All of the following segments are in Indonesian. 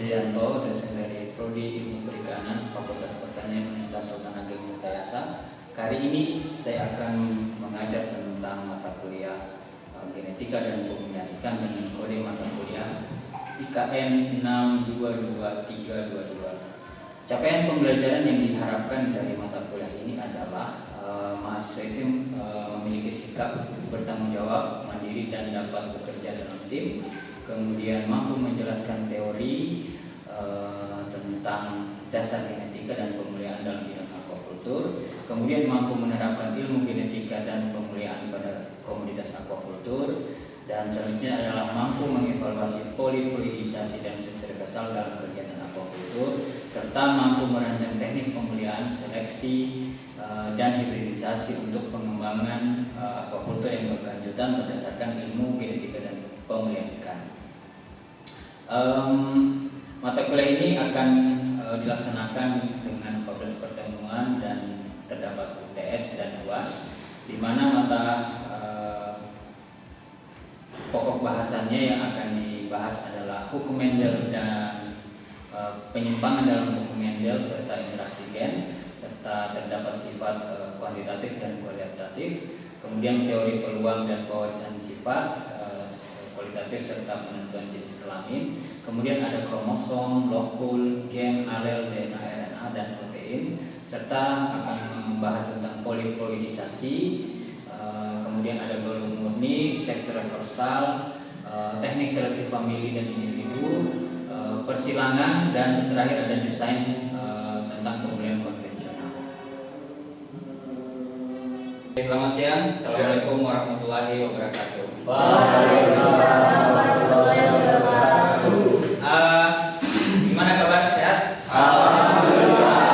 Hendrianto, dosen dari Prodi Ilmu Perikanan, Fakultas Pertanian Universitas Sultan Ageng Yogyakarta. Kali ini saya akan mengajar tentang mata kuliah genetika dan pemilihan ikan dengan kode mata kuliah IKN 622322. Capaian pembelajaran yang diharapkan dari mata kuliah ini adalah mahasiswa itu memiliki sikap bertanggung jawab, mandiri dan dapat bekerja dalam tim. Kemudian mampu menjelaskan teori tentang dasar genetika dan pemeliharaan dalam bidang aquacultur. Kemudian mampu menerapkan ilmu genetika dan pemeliharaan pada komoditas aquacultur. Dan selanjutnya adalah mampu mengevaluasi polifluidisasi dan sensori basal dalam kegiatan aquacultur, serta mampu merancang teknik pemeliharaan, seleksi dan hibridisasi untuk pengembangan aquacultur yang berkelanjutan berdasarkan ilmu genetika dan pemeliharaan ikan. Mata kuliah ini akan dilaksanakan dengan 14 pertemuan dan terdapat UTS dan UAS, di mana mata pokok bahasannya yang akan dibahas adalah hukum Mendel dan penyimpangan dalam hukum Mendel serta interaksi gen, serta terdapat sifat kuantitatif dan kualitatif. Kemudian teori peluang dan pewarisan sifat kualitatif serta penentuan jenis kelamin. Kemudian ada kromosom, lokul, gen, alel, DNA, RNA dan protein, serta akan membahas tentang polifluidisasi. Kemudian ada golongan murni, seks reversal, teknik seleksi famili dan individu, persilangan, dan terakhir ada desain tentang pemilihan konvensional. Selamat siang, assalamualaikum warahmatullahi wabarakatuh. Waalaikumsalam warahmatullahi wabarakatuh. Gimana kabar, sehat? Alhamdulillah.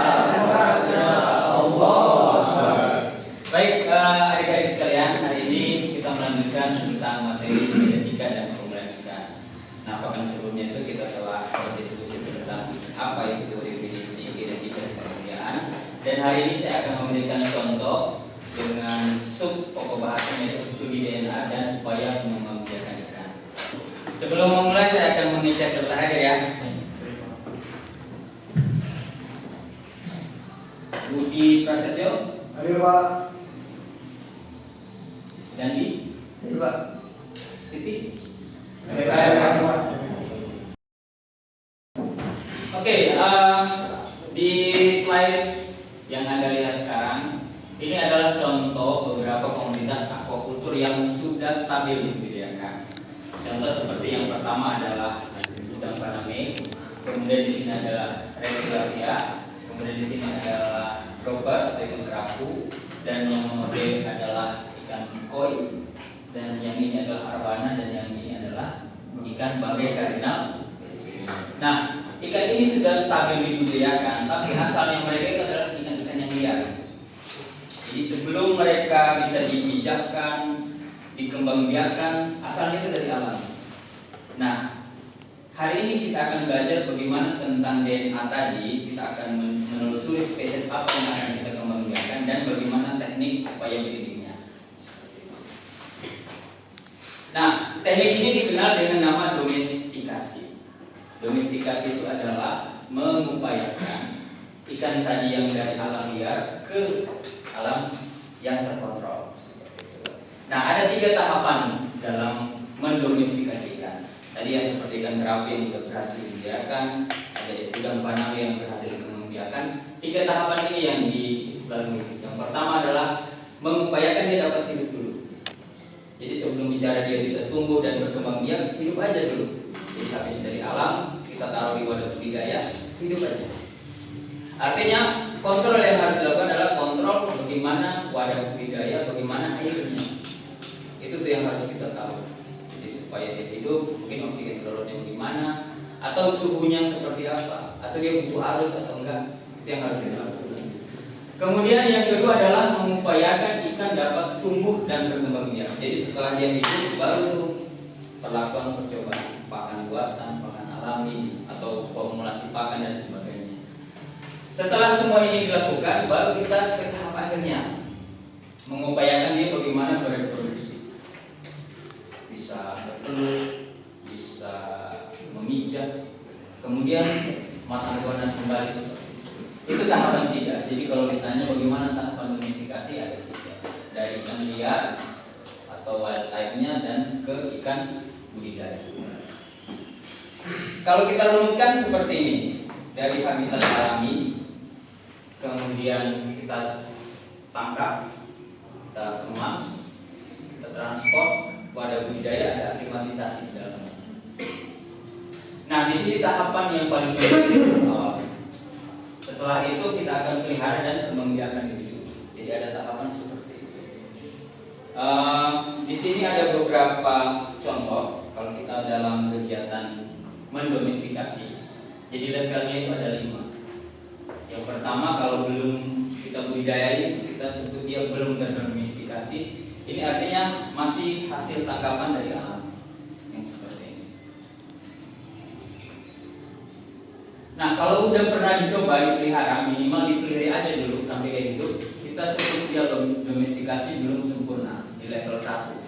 Baik, adik-adik sekalian, hari ini kita melanjutkan tentang materi genetika dan pemeliharaan ikan. Nah, bahkan sebelumnya itu kita telah berdiskusi tentang apa itu definisi genetika dan pemeliharaan. Dan hari ini saya akan memberikan contoh dengan sub pokok bahasan yaitu studi DNA dan upaya mengembangbiakan ikan. Sebelum memulai saya akan mengecek data hadir ya. Budi Prasetyo, Hadir Pak. Dandi, Hadir Pak. Siti. Hadir Pak. Oke, di slide yang Anda lihat sekarang, ini adalah contoh beberapa komoditas aquacultur yang sudah stabil dibudidayakan. Contoh seperti yang pertama adalah udang paname, kemudian di sini adalah Regularia, kemudian di sini adalah Robert atau ikan kerapu, dan yang nomor D adalah ikan koi, dan yang ini adalah arwana, dan yang ini adalah ikan bagai kardinal. Nah, ikan ini sudah stabil dibudidayakan, tapi asalnya mereka itu adalah ikan-ikan yang liar. Jadi sebelum mereka bisa dibijakkan, dikembangbiakan, asalnya itu dari alam. Nah, hari ini kita akan belajar bagaimana tentang DNA tadi. Kita akan menelusuri spesies apa yang akan kita kembangbiakan dan bagaimana teknik upaya breedingnya. Nah, teknik ini dikenal dengan nama domestikasi. Domestikasi itu adalah mengupayakan ikan tadi yang dari alam liar ke alam yang terkontrol. Nah, ada 3 tahapan dalam mendomestikasi ikan. Tadi yang seperti ikan kerapu yang sudah berhasil dibiarkan, ada udang faname yang berhasil dikembangbiakan. 3 tahapan ini yang dilalui. Yang pertama adalah mengupayakan dia dapat hidup dulu. Jadi sebelum bicara dia bisa tumbuh dan berkembang biak, hidup aja dulu. Jadi habis dari alam, kita taruh di wadah budidaya, hidup aja. Artinya kontrol yang harus dilakukan adalah kontrol bagaimana wadah budidaya, bagaimana airnya. Itu tuh yang harus kita tahu. Jadi supaya dia hidup, mungkin oksigen telurnya gimana, atau suhunya seperti apa, atau dia butuh arus atau enggak, itu yang harus kita lakukan. Kemudian yang kedua adalah mengupayakan ikan dapat tumbuh dan berkembang biak. Jadi setelah dia hidup, baru tuh perlakuan percobaan pakan buatan, pakan alami, atau formulasi pakan dan sebagainya. Setelah semua ini dilakukan, baru kita ke tahap akhirnya, mengupayakan dia bagaimana bereproduksi, bisa bertelur, bisa memijat, kemudian matang dan kembali seperti itu tahapan 3. Jadi kalau ditanya bagaimana tahapan domestikasi, ada 3, dari ikan liar atau wildlife-nya dan ke ikan budidaya. Kalau kita runutkan seperti ini, dari habitat alami, kemudian kita tangkap, kita kemas, kita transport, pada budidaya ada aklimatisasi di dalamnya. Nah, di sini tahapan yang paling penting. Setelah itu kita akan pelihara dan kembangbiakan itu. Jadi ada tahapan seperti itu. Di sini ada beberapa contoh kalau kita dalam kegiatan mendomestikasi. Jadi levelnya itu ada 5. Yang pertama, kalau belum kita budidayai, kita sebut dia belum terdomestikasi. Ini artinya masih hasil tangkapan dari alam yang seperti ini. Nah, kalau udah pernah dicoba dipelihara, minimal dipelihara aja dulu sampai kayak gitu, kita sebut dia domestikasi belum sempurna di level 1.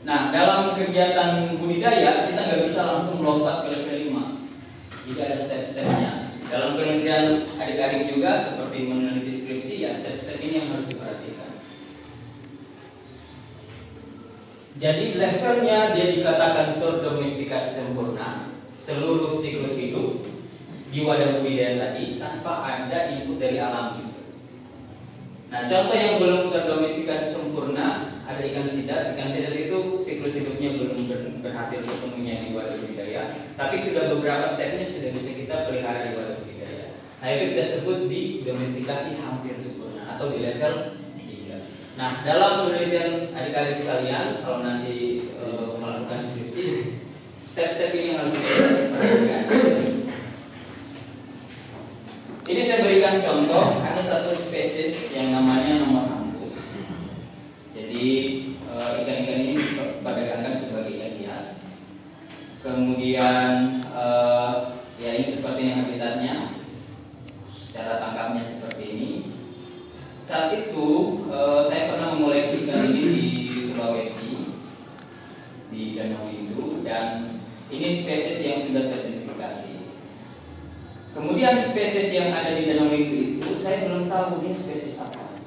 Nah, dalam kegiatan budidaya kita nggak bisa langsung melompat ke level 5. Jadi ada step-stepnya. Dalam penelitian adik-adik juga seperti meneliti skripsi, ya step-step ini yang harus diperhatikan. Jadi levelnya dia dikatakan terdomestikasi sempurna, seluruh siklus hidup di wadah budidaya tadi tanpa ada input dari alam itu. Nah, contoh yang belum terdomestikasi sempurna ada ikan sidar. Ikan sidar itu siklus hidupnya belum berhasil sepenuhnya di wadah budidaya, tapi sudah beberapa stepnya sudah bisa kita pelihara di wadah budidaya. Nah, itu kita sebut di domestikasi hampir sempurna atau di level 3. Nah, dalam penelitian adik-adik sekalian, kalau nanti melakukan skripsi, step-step ini harus diperhatikan. Ini saya berikan contoh, ada satu spesies yang namanya nomor kampus. Jadi ikan-ikan ini diperdagangkan sebagai ikan hias. Kemudian ya ini seperti ini habitatnya, cara tangkapnya seperti ini. Saat itu saya pernah mengoleksi ikan ini di Sulawesi, di Danau Lindu, dan ini spesies yang sudah teridentifikasi. Kemudian spesies yang ada di Danau Lindu itu saya belum tahu dia spesies apa.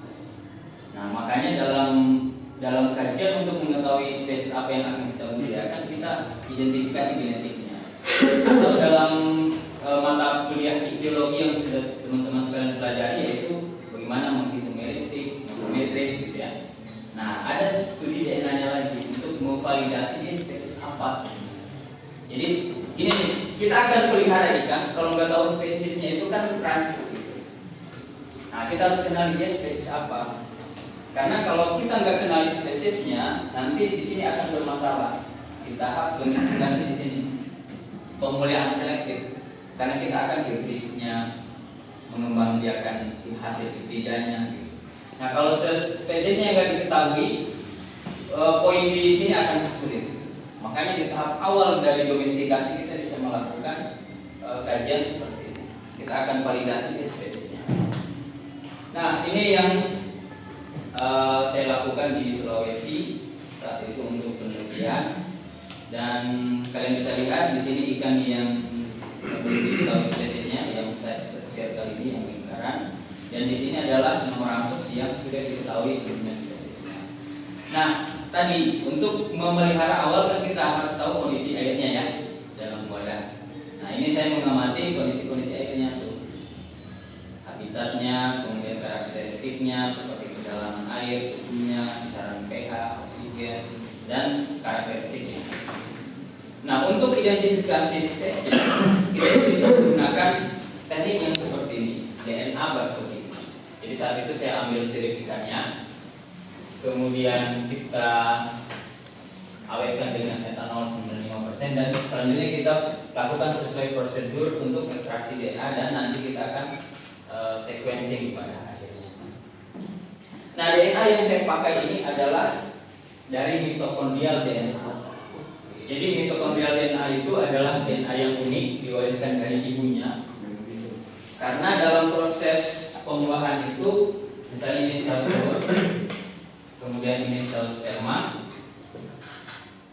Nah, makanya dalam kajian untuk mengetahui spesies apa yang akan kita budidayakan, kita identifikasi genetiknya. Atau dalam mata kuliah ikiologi yang sudah teman-teman sekalian pelajari, yaitu bagaimana menghitung meristik, morfometrik, gitu ya. Nah, ada studi DNA-nya lagi untuk memvalidasi dia spesies apa sih. Jadi ini kita akan pelihara ikan, kalau nggak tahu spesiesnya itu kan rancu gitu. Nah, kita harus kenali dia spesies apa. Karena kalau kita nggak kenali spesiesnya, nanti di sini akan bermasalah di tahap domestikasi di sini, pemulihan selektif. Karena kita akan hibridnya, mengembangbiakan hasil hibridanya. Gitu. Nah, kalau spesiesnya nggak diketahui, poin di sini akan sulit. Makanya di tahap awal dari domestikasi kita bisa melakukan kajian seperti ini. Kita akan validasi spesiesnya. Nah, ini yang saya lakukan di Sulawesi saat itu untuk penelitian, dan kalian bisa lihat di sini ikan yang belum diketahui spesiesnya yang saya share kali ini yang lingkaran, dan di sini adalah Nomoramus yang sudah diketahui sebelumnya spesiesnya. Nah, tadi untuk memelihara awal kan kita harus tahu kondisi airnya ya dalam wadah. Nah, ini saya mengamati kondisi airnya tuh, habitatnya, kemudian karakteristiknya seperti kedalaman air, suhunya, kisaran pH, oksigen, dan karakteristiknya. Nah, untuk identifikasi spesies kita bisa menggunakan teknik yang seperti ini, DNA barcoding. Jadi saat itu saya ambil sirip ikannya, kemudian kita awetkan dengan etanol 95%, dan selanjutnya kita lakukan sesuai prosedur untuk ekstraksi DNA, dan nanti kita akan sequencing pada hasilnya. Nah, DNA yang saya pakai ini adalah dari mitokondrial DNA. Jadi mitokondrial DNA itu adalah DNA yang unik, diwariskan dari ibunya. Karena dalam proses pembuahan itu, misalnya ini sel telur, kemudian ini sel sperma,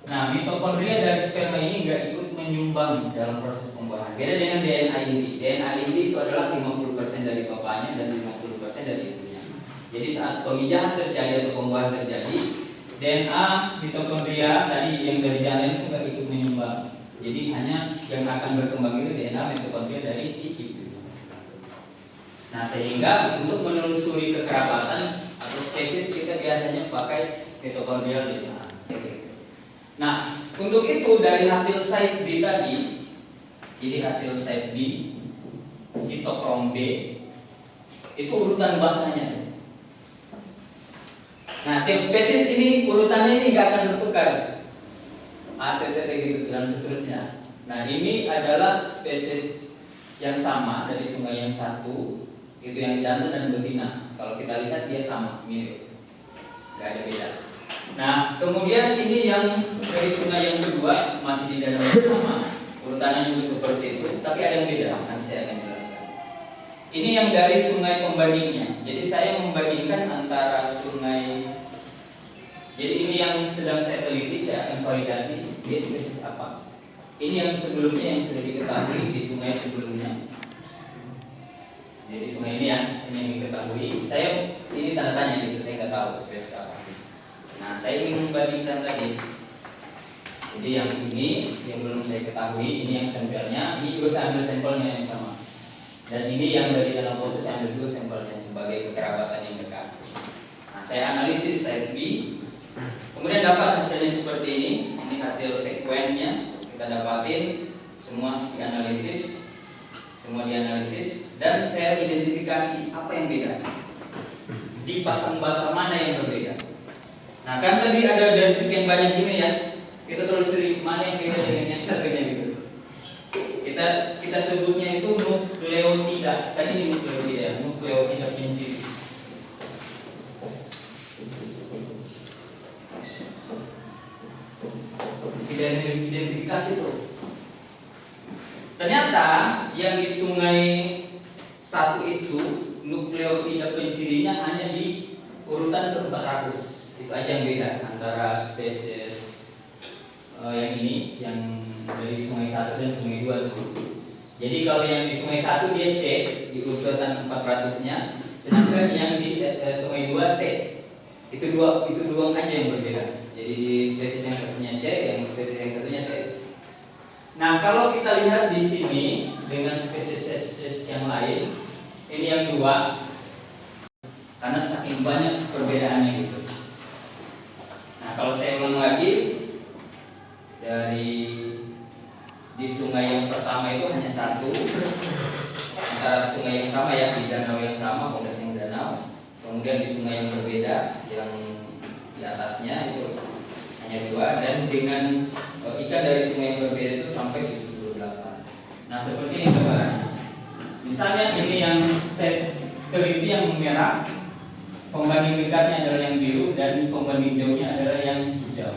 Nah, mitokondria dari sperma ini nggak ikut menyumbang dalam proses pembuahan. Beda dengan DNA inti. DNA inti itu adalah 50% dari bapaknya dan 50% dari ibunya. Jadi saat pemijahan terjadi atau pembuahan terjadi, DNA mitokondria tadi yang dari janin itu nggak ikut menyumbang. Jadi hanya yang akan berkembang itu DNA mitokondria dari si ibu. Nah, sehingga untuk menelusuri kekerabatan atau spesies kita biasanya pakai mitokondrial DNA. Nah, untuk itu dari hasil site B tadi, jadi hasil site B, sitokrom B, itu urutan basanya. Nah, tiap spesies ini urutannya ini nggak akan bertukar, ATTT gitu dan seterusnya. Nah, ini adalah spesies yang sama dari sungai yang satu, itu yang jantan dan betina. Kalau kita lihat dia sama, mirip, nggak ada beda. Nah, kemudian ini yang dari sungai yang kedua masih di danau yang sama, urutannya juga seperti itu, tapi ada yang beda. Nanti saya akan jelaskan. Ini yang dari sungai pembandingnya. Jadi saya membandingkan antara sungai. Jadi ini yang sedang saya teliti, saya akan validasi dia spesies apa. Ini yang sebelumnya yang sudah diketahui di sungai sebelumnya. Jadi sungai ini ya, ini yang diketahui. Saya ini tanda tanya gitu, saya nggak tahu spesies apa. Nah, saya ingin membandingkan tadi. Jadi yang ini yang belum saya ketahui, ini yang sampelnya, ini juga saya ambil sampelnya yang sama. Dan ini yang dari dalam proses saya ambil juga sampelnya sebagai kekerabatan yang dekat. Nah, saya analisis site B, kemudian dapat hasilnya seperti ini. Ini hasil sekuennya kita dapatin, semua dianalisis, dan saya identifikasi apa yang beda. Dipasang bahasa mana yang berbeda. Nah, kan tadi ada dari sekian banyak ini ya, kita telusuri mana yang beda dengan yang satunya gitu. Kita sebutnya itu nukleotida. Kan ini nukleotida, nukleotida penciri. Identifikasi itu. Ternyata yang di sungai satu itu nukleotida pencirinya hanya di urutan ke-400. Itu aja yang beda antara spesies yang ini, yang dari sungai 1 dan sungai 2 tuh. Jadi kalau yang di sungai 1 dia C di urutan 400-nya, sedangkan yang di sungai 2 T. Itu dua aja yang berbeda. Jadi di spesies yang satunya C, yang spesies yang satunya T. Nah, kalau kita lihat di sini dengan spesies yang lain, ini yang 2. Karena saking banyak perbedaannya gitu. Nah, kalau saya ulang lagi, dari di sungai yang pertama itu hanya 1 antara sungai yang sama ya, di danau yang sama, pondasinya danau. Kemudian di sungai yang berbeda, yang di atasnya itu hanya 2, dan dengan ikan dari sungai yang berbeda itu sampai 78. Nah, seperti ini gambarannya. Misalnya ini yang saya teliti yang merah, pembanding dekatnya adalah yang biru, dan pembanding jauhnya adalah yang hijau.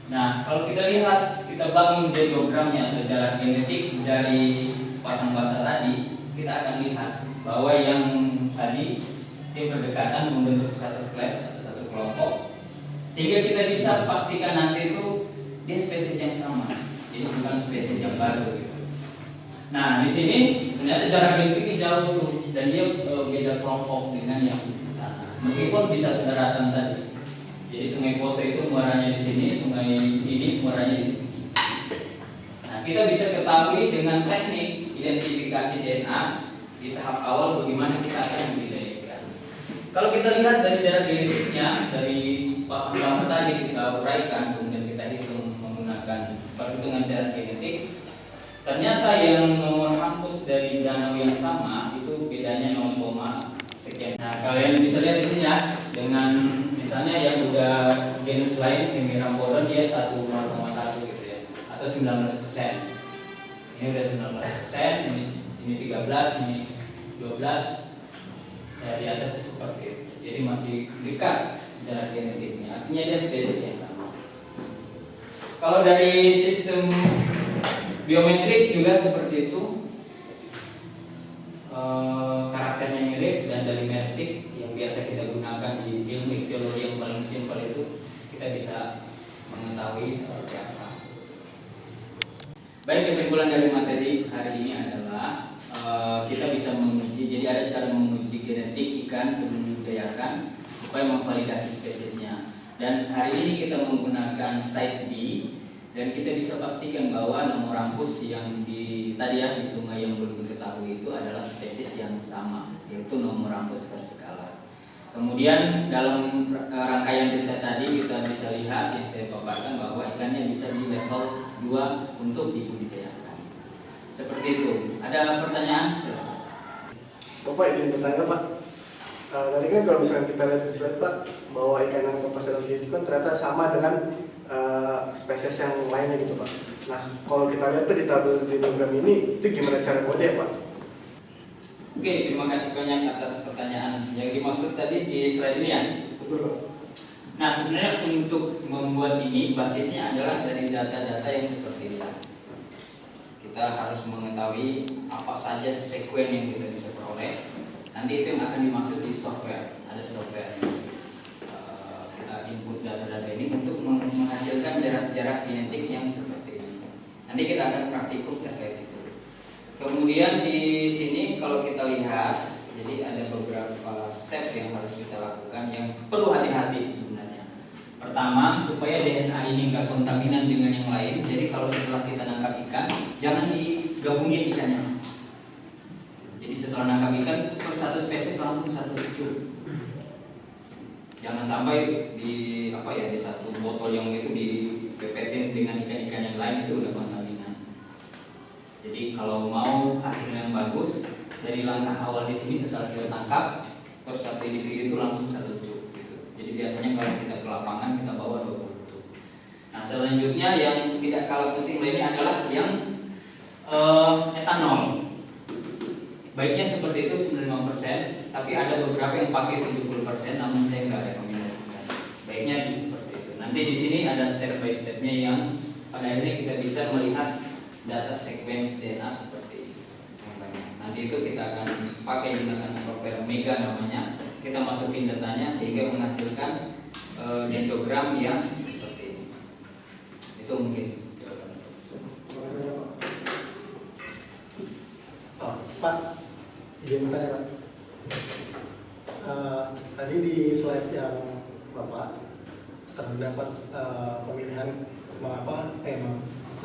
Nah, kalau kita lihat, kita bangun diagramnya atau jalan genetik dari pasang basa tadi, kita akan lihat bahwa yang tadi dia berdekatan membentuk satu klan atau satu kelompok, sehingga kita bisa pastikan nanti itu dia spesies yang sama, jadi bukan spesies yang baru gitu. Nah, di sini ternyata jarak genetiknya jauh tuh, dan dia beda kelompok dengan yang meskipun bisa ke daratan tadi. Jadi sungai Poso itu muaranya di sini, sungai ini muaranya di sini. Nah, kita bisa ketahui dengan teknik identifikasi DNA di tahap awal bagaimana kita akan membedakan. Kalau kita lihat dari jarak genetiknya, dari pasang basa tadi kita uraikan, kemudian kita hitung menggunakan perhitungan jarak genetik. Ternyata yang nomor kampus dari danau yang sama itu bedanya 0, sekian. Nah, kalian bisa lihat di sini ya, dengan misalnya yang udah genus lain Hemiramboron dia 1,1 gitu ya, atau 19%. Ini udah 19%, ini 13, ini 12. Ya, di atas seperti itu. Jadi masih dekat jarak genetiknya. Artinya dia spesies yang sama. Kalau dari sistem biometrik juga seperti itu. Karakternya mirip, dan dari meristik yang biasa kita gunakan di ilmu ikhtiologi yang paling simpel itu kita bisa mengetahui Baik, kesimpulan dari materi hari ini adalah kita bisa menguji, jadi ada cara menguji genetik ikan sebelum dibudidayakan supaya memvalidasi spesiesnya. Dan hari ini kita menggunakan site B, dan kita bisa pastikan bahwa nomor rampus yang tadi ya di sungai yang belum diketahui itu adalah spesies yang sama, yaitu nomor rampus berskala. Kemudian dalam rangkaian riset tadi kita bisa lihat yang saya paparkan bahwa ikannya bisa di level 2 untuk dibudidayakan. Seperti itu. Ada pertanyaan? Bapak izin bertanya Pak. Tadi kan kalau misalnya kita lihat di slide Pak, bahwa ikan yang lepas dalam itu kan ternyata sama dengan spesies yang lainnya gitu Pak. Nah, kalau kita lihat di tabel diagram ini, itu gimana cara buatnya ya Pak? Oke, terima kasih banyak atas pertanyaan. Yang dimaksud tadi di slide ini ya? Betul Pak. Nah, sebenarnya untuk membuat ini basisnya adalah dari data-data yang seperti ini. Kita harus mengetahui apa saja sekuen yang kita bisa peroleh. Nanti itu yang akan dimaksud di software. Ada software. Kita input data-data ini untuk menghasilkan jarak-jarak genetik yang seperti ini. Nanti kita akan praktikum terkait itu. Kemudian di sini kalau kita lihat, jadi ada beberapa step yang harus kita lakukan yang perlu hati-hati sebenarnya. Pertama, supaya DNA ini nggak kontaminan dengan yang lain. Jadi kalau setelah kita nangkap ikan, jangan digabungin ikannya. Jadi setelah nangkap ikan, per satu spesies langsung satu cup. Jangan sampai di satu botol yang itu dipepetin dengan ikan-ikan yang lain, itu udah kontaminan. Jadi kalau mau hasil yang bagus, dari langkah awal di sini setelah kita tangkap, per satu individu itu langsung satu cup. Gitu. Jadi biasanya kalau kita ke lapangan kita bawa 20 cup. Nah selanjutnya yang tidak kalah penting lainnya adalah yang etanol. Baiknya seperti itu 95%, tapi ada beberapa yang pakai 70%, namun saya nggak rekomendasikan. Baiknya seperti itu. Nanti di sini ada step by stepnya yang pada akhirnya kita bisa melihat data sequence DNA seperti ini. Nanti itu kita akan pakai gunakan software Mega namanya. Kita masukin datanya sehingga menghasilkan dendrogram yang seperti ini. Itu mungkin jawaban. Pak, izin bertanya Pak. Tadi di slide yang Bapak terdapat pemilihan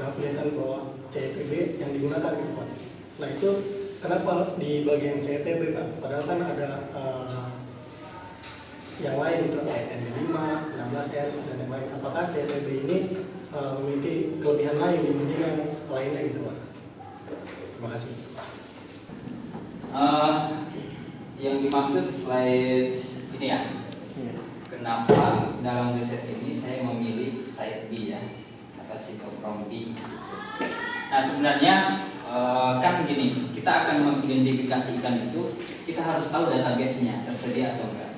kelihatan bahwa CTB yang digunakan gitu Pak. Nah itu kenapa di bagian CTB Pak? Padahal kan ada yang lain gitu kayak ND5, 16S dan yang lain. Apakah CTB ini memiliki kelebihan lain dibanding yang lainnya gitu Pak? Terima kasih. Yang dimaksud slide ini ya. Kenapa dalam riset ini saya memilih site B ya, atau cytochrome B. Nah sebenarnya kan gini, kita akan mengidentifikasikan itu, kita harus tahu database-nya tersedia atau enggak.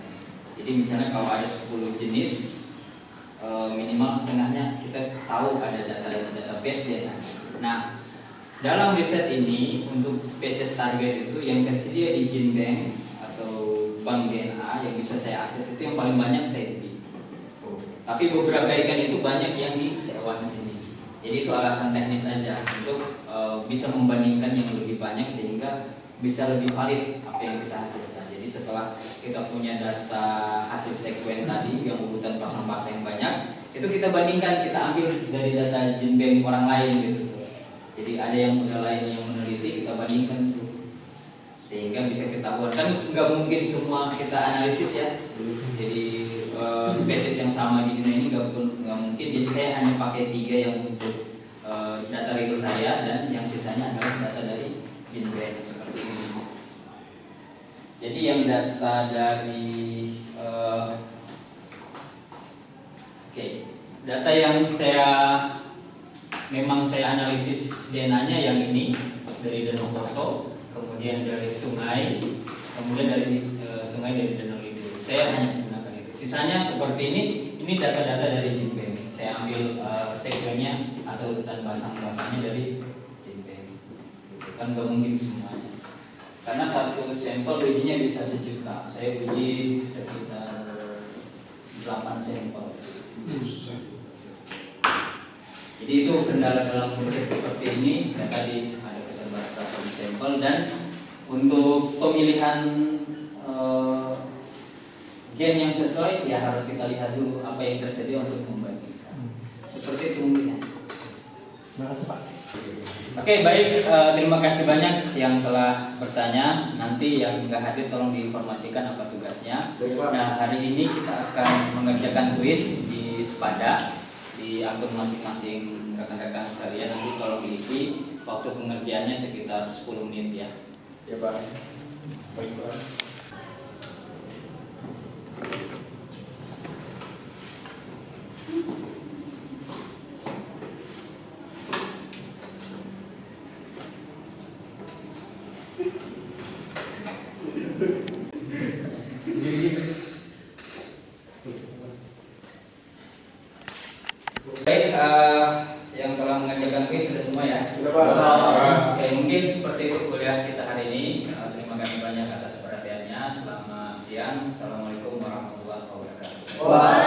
Jadi misalnya kalau ada 10 jenis, minimal setengahnya kita tahu ada database-nya. Nah dalam riset ini untuk spesies target itu yang tersedia di GenBank atau bank DNA yang bisa saya akses itu yang paling banyak site B. Tapi beberapa ikan itu banyak yang di C1 sini. Jadi itu alasan teknis saja untuk bisa membandingkan yang lebih banyak sehingga bisa lebih valid apa yang kita hasilkan. Jadi setelah kita punya data hasil sekuen tadi yang urutan pasang-pasang yang banyak, itu kita bandingkan, kita ambil dari data GenBank orang lain gitu. Jadi ada yang udah lain yang meneliti, kita bandingkan tuh sehingga bisa ketahuan. Kan nggak mungkin semua kita analisis ya. Jadi spesies yang sama di dunia ini nggak mungkin. Jadi saya hanya pakai 3 yang untuk data real saya, dan yang sisanya adalah data dari GenBank seperti ini. Jadi yang data dari data yang memang saya analisis DNA-nya yang ini dari Danau Poso, kemudian dari sungai, kemudian dari sungai dari Danau Lido. Saya hanya menggunakan itu. Sisanya seperti ini data-data dari GenBank. Saya ambil sekuennya atau urutan basang-basangnya dari GenBank. Kan nggak mungkin semuanya. Karena satu sampel ujinya bisa 1 juta. Saya uji sekitar 8 sampel. Jadi itu kendala dalam konsep seperti ini. Ya tadi ada keterbatasan sampel dan untuk pemilihan gen yang sesuai ya harus kita lihat dulu apa yang tersedia untuk membandingkan. Seperti itu mungkin ya. Terima kasih Pak. Oke baik, terima kasih banyak yang telah bertanya. Nanti yang nggak hadir tolong diinformasikan apa tugasnya. Nah hari ini kita akan mengerjakan kuis di Spada di akun masing-masing rekan-rekan sekalian. Nanti tolong diisi, waktu pengerjaannya sekitar 10 menit ya. Ya Pak. Baik Pak. Baik, yang telah mengerjakan kuis sudah semua ya? Sudah Pak. Oke, mungkin seperti itu kuliah kita hari ini. Terima kasih banyak atas perhatiannya. Selamat siang. Assalamualaikum warahmatullahi wabarakatuh.